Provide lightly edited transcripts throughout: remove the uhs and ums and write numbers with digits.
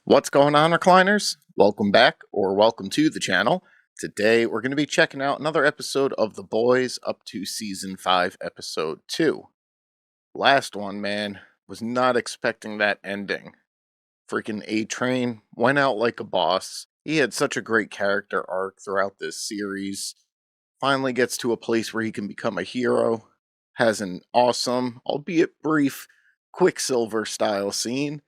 What's going on, recliners? Welcome back, or welcome to the channel. Today we're going to be checking out another episode of The Boys up to Season 5, Episode 2. Last one, man, was not expecting that ending. Freaking A-Train went out like a boss. He had such a great character arc throughout this series. Finally gets to a place where he can become a hero. Has an awesome, albeit brief, Quicksilver style scene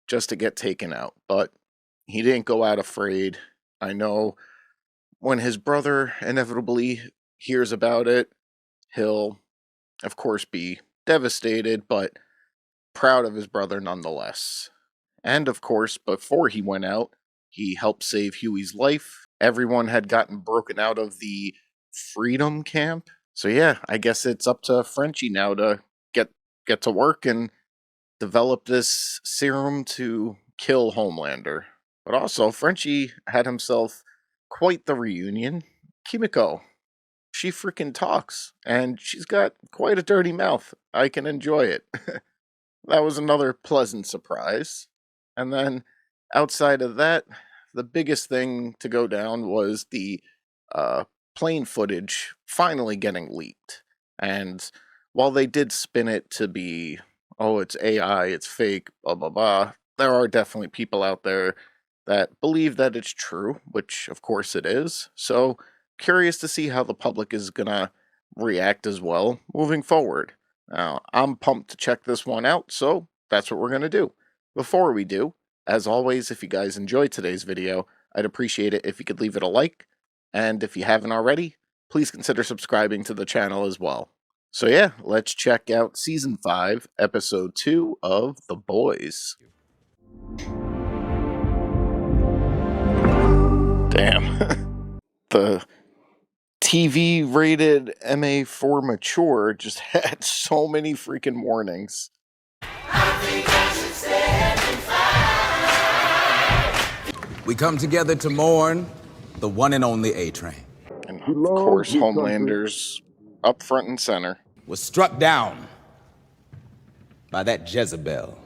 just to get taken out, but he didn't go out afraid. I know when his brother inevitably hears about it, he'll, of course, be devastated, but proud of his brother nonetheless. And of course, before he went out, he helped save Huey's life. Everyone had gotten broken out of the freedom camp. So yeah, I guess it's up to Frenchie now to get to work and develop this serum to kill Homelander. But also, Frenchie had himself quite the reunion. Kimiko, she freaking talks, and she's got quite a dirty mouth. I can enjoy it. That was another pleasant surprise. And then, outside of that, the biggest thing to go down was the plane footage finally getting leaked. And while they did spin it to be, oh, it's AI, it's fake, blah, blah, blah, there are definitely people out there that believe that it's true, which of course it is. So, curious to see how the public is gonna react as well moving forward. Now, I'm pumped to check this one out, so that's what we're gonna do. Before we do, as always, if you guys enjoyed today's video, I'd appreciate it if you could leave it a like, and if you haven't already, please consider subscribing to the channel as well. So yeah, let's check out Season 5, Episode 2 of The Boys. Damn. The TV-rated MA for mature just had so many freaking warnings. We come together to mourn the one and only A-Train. And of course, Homelander's up front and center. Was struck down by that Jezebel.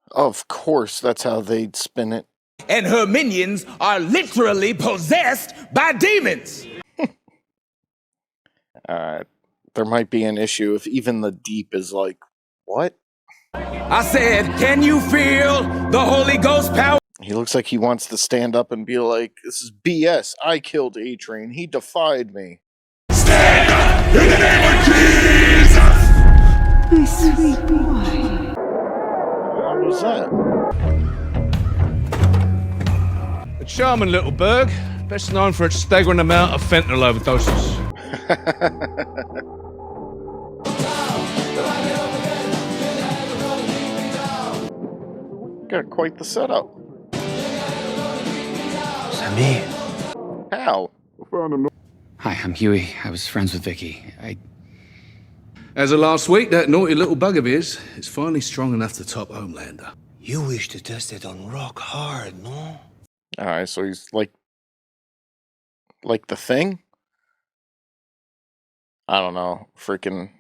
Of course, that's how they'd spin it. And her minions are literally possessed by demons. There might be an issue if even the Deep is like, what? I said, can you feel the Holy Ghost power? He looks like he wants to stand up and be like, this is BS. I killed A-Train. He defied me. Stand up in the name of Jesus! My sweet boy. What was that? A charming little burg, best known for its staggering amount of fentanyl overdoses. Got quite the setup. Samir. How? Hi, I'm Huey. I was friends with Vicky. As of last week, that naughty little bug of his is finally strong enough to top Homelander. You wish to test it on Rock Hard, no? Alright, so he's like the Thing? I don't know. Freaking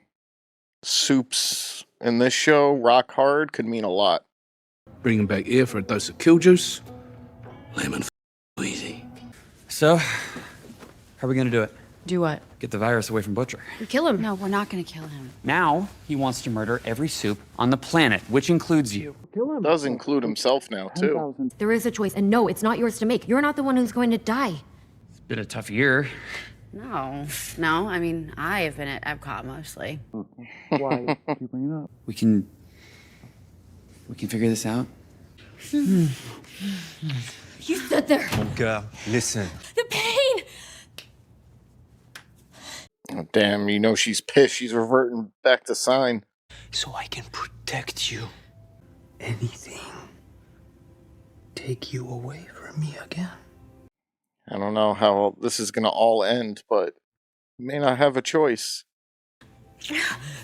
soups in this show, Rock Hard, could mean a lot. Bring him back here for a dose of kill juice. Lemon easy. So, how are we gonna do it? Do what? Get the virus away from Butcher. Kill him. No, we're not gonna kill him. Now, he wants to murder every soup on the planet, which includes you. Does include himself now, too. There is a choice, and no, it's not yours to make. You're not the one who's going to die. It's been a tough year. No, I mean, I have been at Epcot mostly. We can figure this out. You stood there. Girl, listen. The pain! Oh, damn, you know she's pissed. She's reverting back to Sign. So I can protect you. Anything. Take you away from me again. I don't know how this is gonna all end, but you may not have a choice.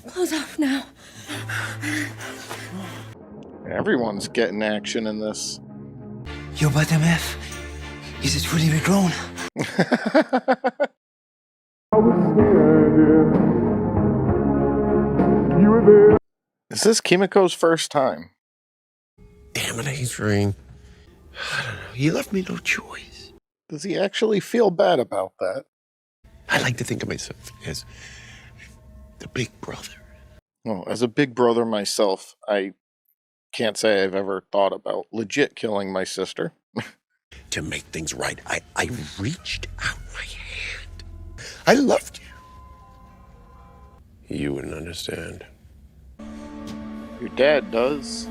Close off now. Everyone's getting action in this. Yo, but MF, is it really grown? Is this Kimiko's first time? The damn it, Adrian. I don't know. You left me no choice. Does he actually feel bad about that? I like to think of myself as the big brother. Well, as a big brother myself, I can't say I've ever thought about legit killing my sister. To make things right, I reached out my hand. I loved you. You wouldn't understand. Your dad does.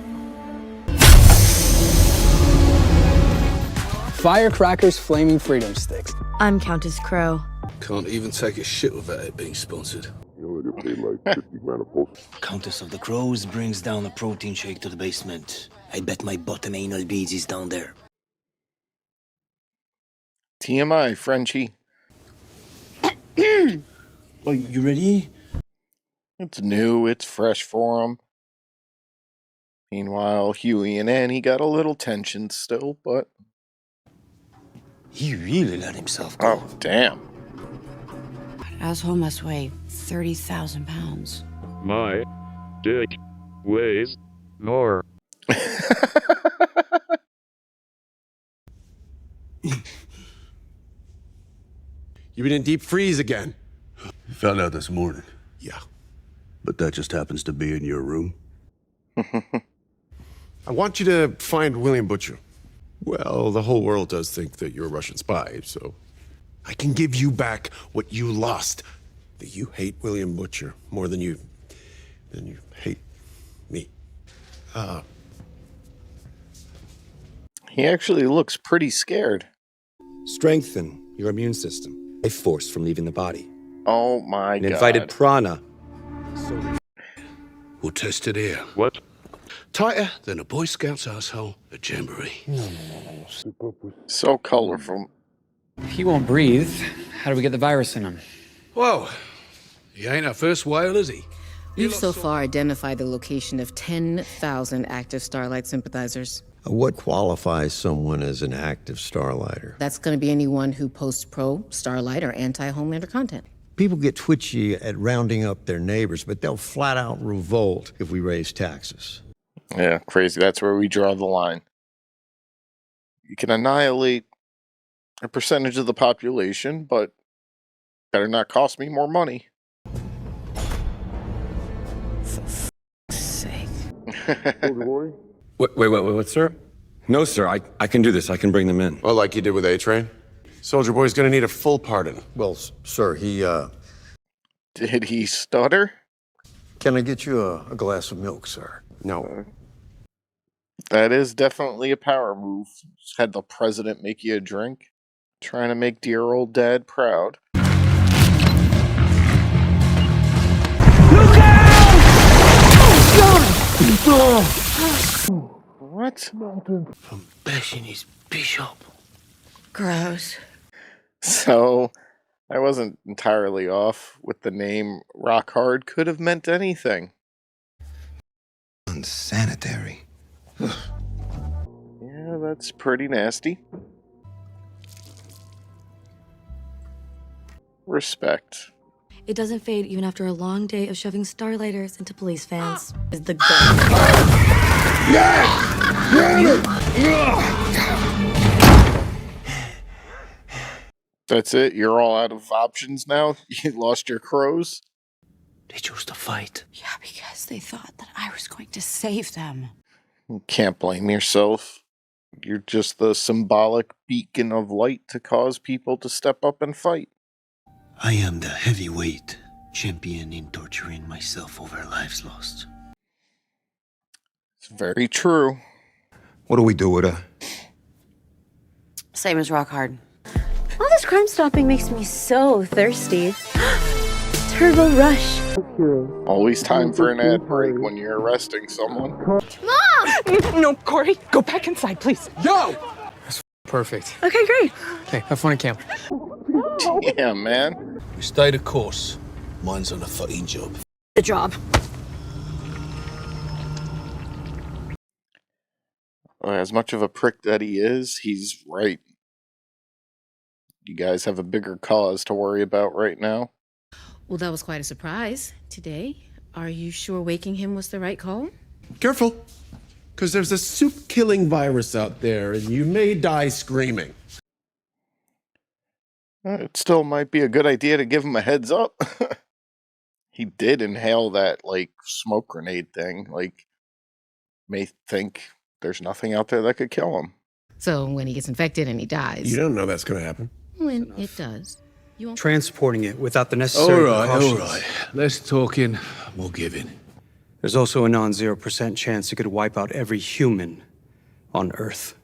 Firecrackers, flaming freedom sticks. I'm Countess Crow. Can't even take a shit without it being sponsored. Countess of the Crows brings down a protein shake to the basement. I bet my bottom anal beads is down there. TMI, Frenchie. Oh, you ready? It's new, it's fresh for him. Meanwhile, Huey and Annie got a little tension still, but... He really let himself go. Oh, damn. That asshole must weigh 30,000 pounds. My dick weighs more. You've been in deep freeze again. Found out this morning. Yeah. But that just happens to be in your room. I want you to find William Butcher. Well, the whole world does think that you're a Russian spy, so I can give you back what you lost. That you hate William Butcher more than you hate me. He actually looks pretty scared. Strengthen your immune system. A force from leaving the body. Oh my An god. invited prana. We'll test it here. What? Tighter than a Boy Scout's asshole at Jamboree. So colorful. He won't breathe. How do we get the virus in him? Whoa. He ain't our first whale, is he? We've so far identified the location of 10,000 active Starlight sympathizers. What qualifies someone as an active Starlighter? That's going to be anyone who posts pro-Starlight or anti-Homelander content. People get twitchy at rounding up their neighbors, but they'll flat out revolt if we raise taxes. Yeah, crazy. That's where we draw the line. You can annihilate a percentage of the population, but better not cost me more money. For sake. What, sir? No, sir, I can do this. I can bring them in. Well, like you did with A-Train? Soldier Boy's gonna need a full pardon. Well, sir, Did he stutter? Can I get you a glass of milk, sir? No. That is definitely a power move. Just had the president make you a drink. Trying to make dear old dad proud. What? From bashing his bishop. Gross. So, I wasn't entirely off with the name Rock Hard. Could have meant anything. Unsanitary. Yeah, that's pretty nasty. Respect. It doesn't fade even after a long day of shoving Starlighters into police vans. Is the gun. That's it? You're all out of options now? You lost your crows? They chose to fight. Yeah, because they thought that I was going to save them. You can't blame yourself. You're just the symbolic beacon of light to cause people to step up and fight. I am the heavyweight champion in torturing myself over lives lost. It's very true. What do we do with her? Same as Rock Hard. All this crime stopping makes me so thirsty. Turbo Rush. Always time for an ad break when you're arresting someone. Mom! No, Corey, go back inside, please. Yo! That's perfect. Okay, great. Okay, have fun at camp. Yeah, man. We stay the course. Mine's on a fucking job. The job. As much of a prick that he is, he's right. You guys have a bigger cause to worry about right now. Well, that was quite a surprise today. Are you sure waking him was the right call? Careful. Because there's a soup-killing virus out there, and you may die screaming. It still might be a good idea to give him a heads up. He did inhale that, like, smoke grenade thing. Like, may think there's nothing out there that could kill him. So when he gets infected and he dies. You don't know that's going to happen. When it does. You won't. Transporting it without the necessary precautions. All right. Less talking, more giving. There's also a non-0% chance it could wipe out every human on Earth.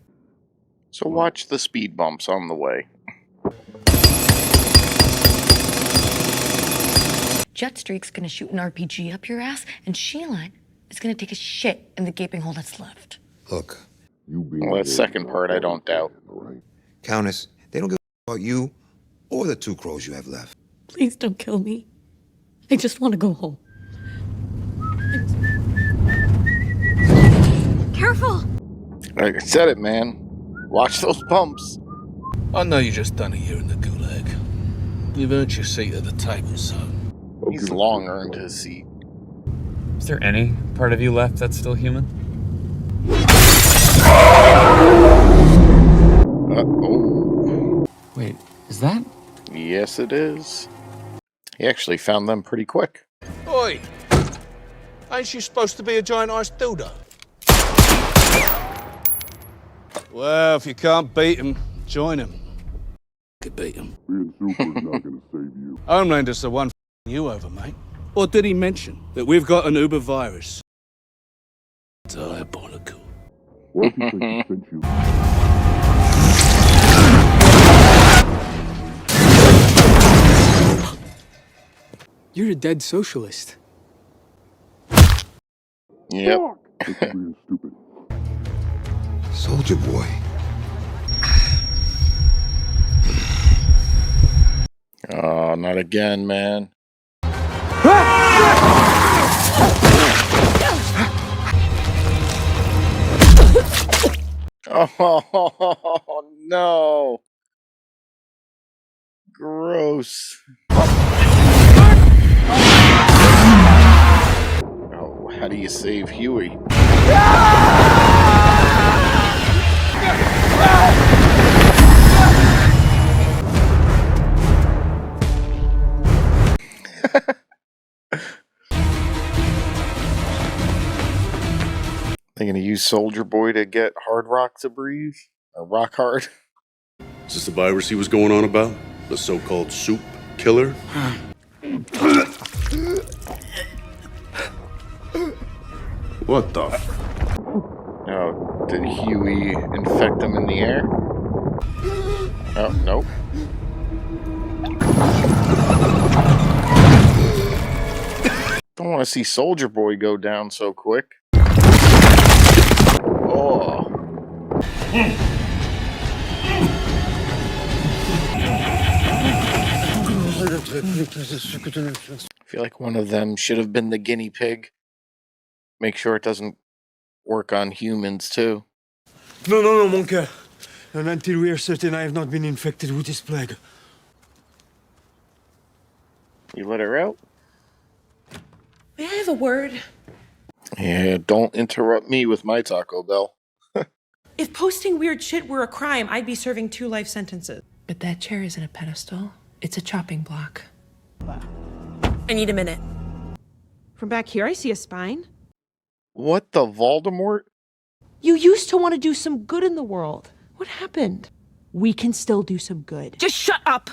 So watch the speed bumps on the way. Jetstreak's gonna shoot an RPG up your ass, and Sheila is gonna take a shit in the gaping hole that's left. Look, Well, that second part I don't doubt. Countess, they don't give a about you or the 2 crows you have left. Please don't kill me. I just want to go home. Careful! Like I said it, man. Watch those bumps. I know you just done a year in the gulag. You've earned your seat at the table, so. He's long earned his seat. Is there any part of you left that's still human? Uh-oh. Wait, is that? Yes, it is. He actually found them pretty quick. Oi! Ain't you supposed to be a giant-iced dildo? Well, if you can't beat him, join him. Could beat him. Being super is not gonna save you. Homelander's the one f***ing you over, mate. Or did he mention that we've got an Uber virus? Diabolical. What if he thinks he sent you? You're a dead socialist. Yep. It's being stupid. Soldier boy. Oh, not again, man. Oh, no. Gross. Oh, how do you save Huey? They're gonna use Soldier Boy to get Hard Rock to breathe? Or Rock Hard? Is this the virus he was going on about? The so-called soup killer? What the f? Oh, did Huey infect them in the air? Oh, nope. Don't want to see Soldier Boy go down so quick. Oh. I feel like one of them should have been the guinea pig. Make sure it doesn't work on humans too. No, mon cœur. And until we are certain I have not been infected with this plague. You let her out? May I have a word? Yeah, don't interrupt me with my Taco Bell. If posting weird shit were a crime, I'd be serving 2 life sentences. But that chair isn't a pedestal. It's a chopping block. I need a minute. From back here, I see a spine. What the Voldemort? You used to want to do some good in the world. What happened? We can still do some good. Just shut up!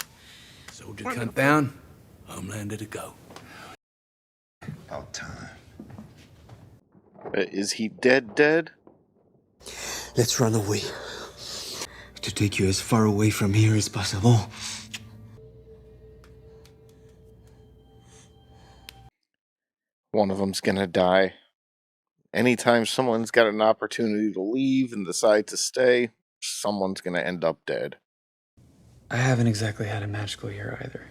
Soldier cunt down, Homelander to go. About time. Is he dead? Let's run away. To take you as far away from here as possible. One of them's gonna die. Anytime someone's got an opportunity to leave and decide to stay, someone's gonna end up dead. I haven't exactly had a magical year either.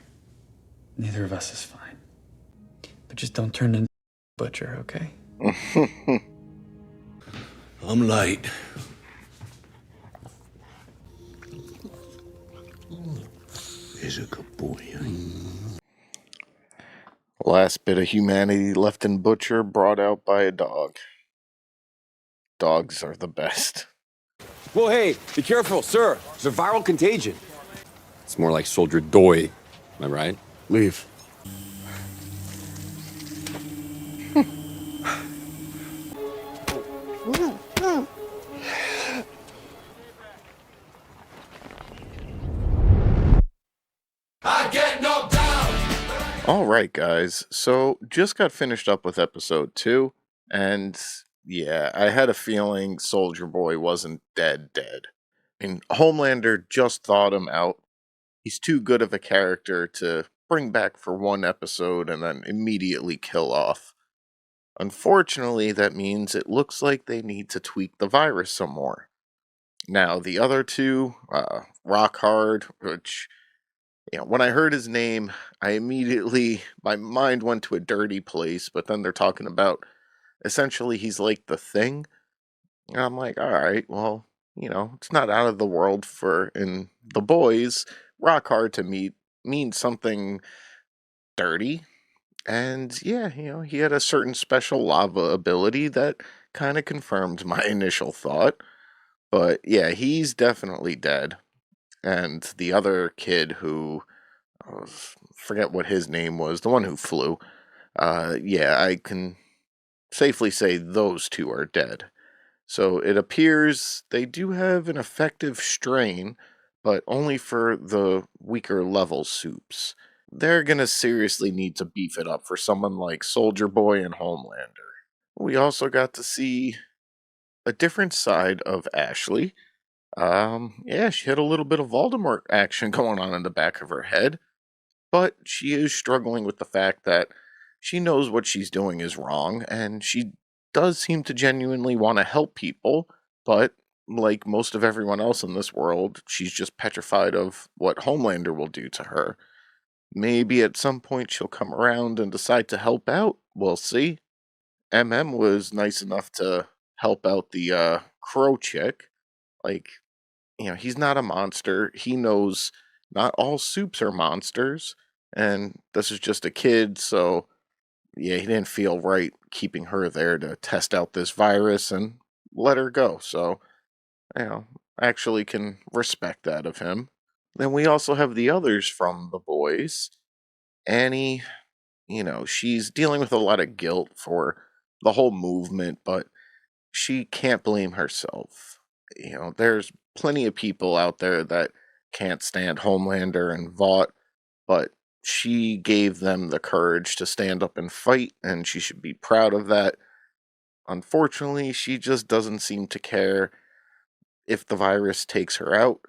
Neither of us is fine. But just don't turn into Butcher, okay? I'm late. He's a good boy. Last bit of humanity left in Butcher brought out by a dog. dogs are the best. Whoa, hey, be careful, sir. It's a viral contagion. It's more like Soldier Doy. Am I right? Leave. All right, guys. So just got finished up with episode 2, and yeah, I had a feeling Soldier Boy wasn't dead. And Homelander just thawed him out. He's too good of a character to bring back for one episode and then immediately kill off. Unfortunately, that means it looks like they need to tweak the virus some more. Now, the other two, Rockhard, which, when I heard his name, my mind went to a dirty place, but then they're talking about, essentially, he's like the Thing. And I'm like, all right, well, it's not out of the world for, in The Boys, Rockhard to mean something dirty. And yeah, he had a certain special lava ability that kind of confirmed my initial thought. But yeah, he's definitely dead. And the other kid who, forget what his name was, the one who flew, yeah, I can safely say those two are dead. So it appears they do have an effective strain, but only for the weaker level soups. They're gonna seriously need to beef it up for someone like Soldier Boy and Homelander. We also got to see a different side of Ashley. Yeah, she had a little bit of Voldemort action going on in the back of her head, but she is struggling with the fact that she knows what she's doing is wrong, and she does seem to genuinely want to help people, but like most of everyone else in this world, she's just petrified of what Homelander will do to her. Maybe at some point she'll come around and decide to help out. We'll see. MM was nice enough to help out the crow chick. Like, he's not a monster. He knows not all soups are monsters, and this is just a kid, so yeah, he didn't feel right keeping her there to test out this virus and let her go. So, I actually can respect that of him. Then we also have the others from The Boys. Annie, she's dealing with a lot of guilt for the whole movement, but she can't blame herself. There's plenty of people out there that can't stand Homelander and Vought, but she gave them the courage to stand up and fight, and she should be proud of that. Unfortunately, she just doesn't seem to care if the virus takes her out.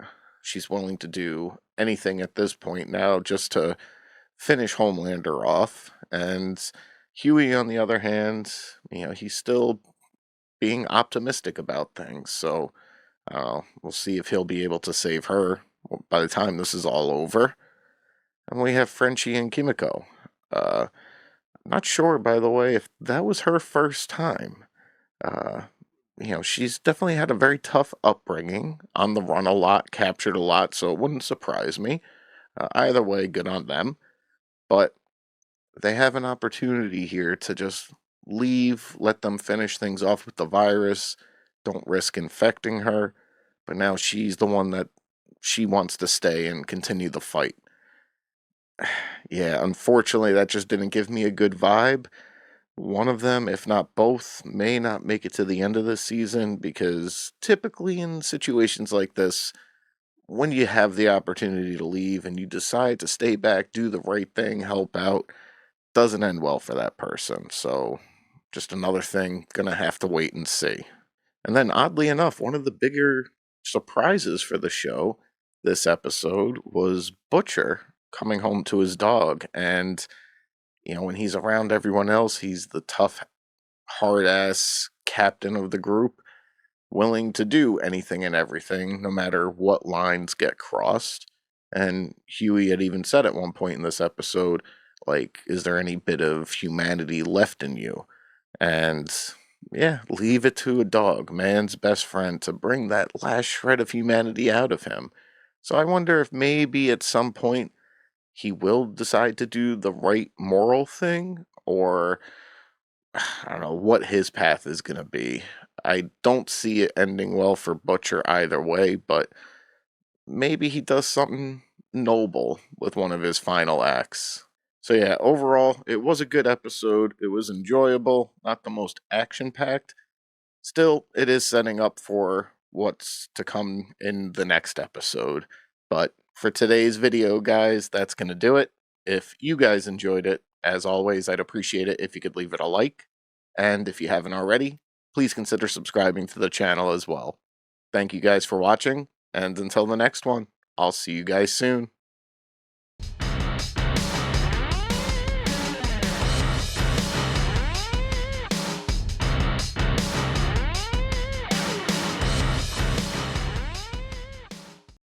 She's willing to do anything at this point now just to finish Homelander off. And Huey, on the other hand, he's still being optimistic about things. So we'll see if he'll be able to save her by the time this is all over. And we have Frenchie and Kimiko. Not sure, by the way, if that was her first time. She's definitely had a very tough upbringing, on the run a lot, captured a lot, so it wouldn't surprise me. Either way, good on them. But they have an opportunity here to just leave, let them finish things off with the virus, don't risk infecting her. But now she's the one that she wants to stay and continue the fight. Yeah, unfortunately, that just didn't give me a good vibe. One of them, if not both, may not make it to the end of the season, because typically in situations like this, when you have the opportunity to leave and you decide to stay back, do the right thing, help out, doesn't end well for that person. So just another thing, gonna have to wait and see. And then oddly enough, one of the bigger surprises for the show this episode was Butcher coming home to his dog. And when he's around everyone else, he's the tough, hard-ass captain of the group, willing to do anything and everything, no matter what lines get crossed. And Huey had even said at one point in this episode, like, is there any bit of humanity left in you? And yeah, leave it to a dog, man's best friend, to bring that last shred of humanity out of him. So I wonder if maybe at some point he will decide to do the right moral thing, or I don't know what his path is going to be. I don't see it ending well for Butcher either way, but maybe he does something noble with one of his final acts. So yeah, overall, it was a good episode. It was enjoyable, not the most action-packed. Still, it is setting up for what's to come in the next episode. But for today's video, guys, that's going to do it. If you guys enjoyed it, as always, I'd appreciate it if you could leave it a like. And if you haven't already, please consider subscribing to the channel as well. Thank you guys for watching, and until the next one, I'll see you guys soon.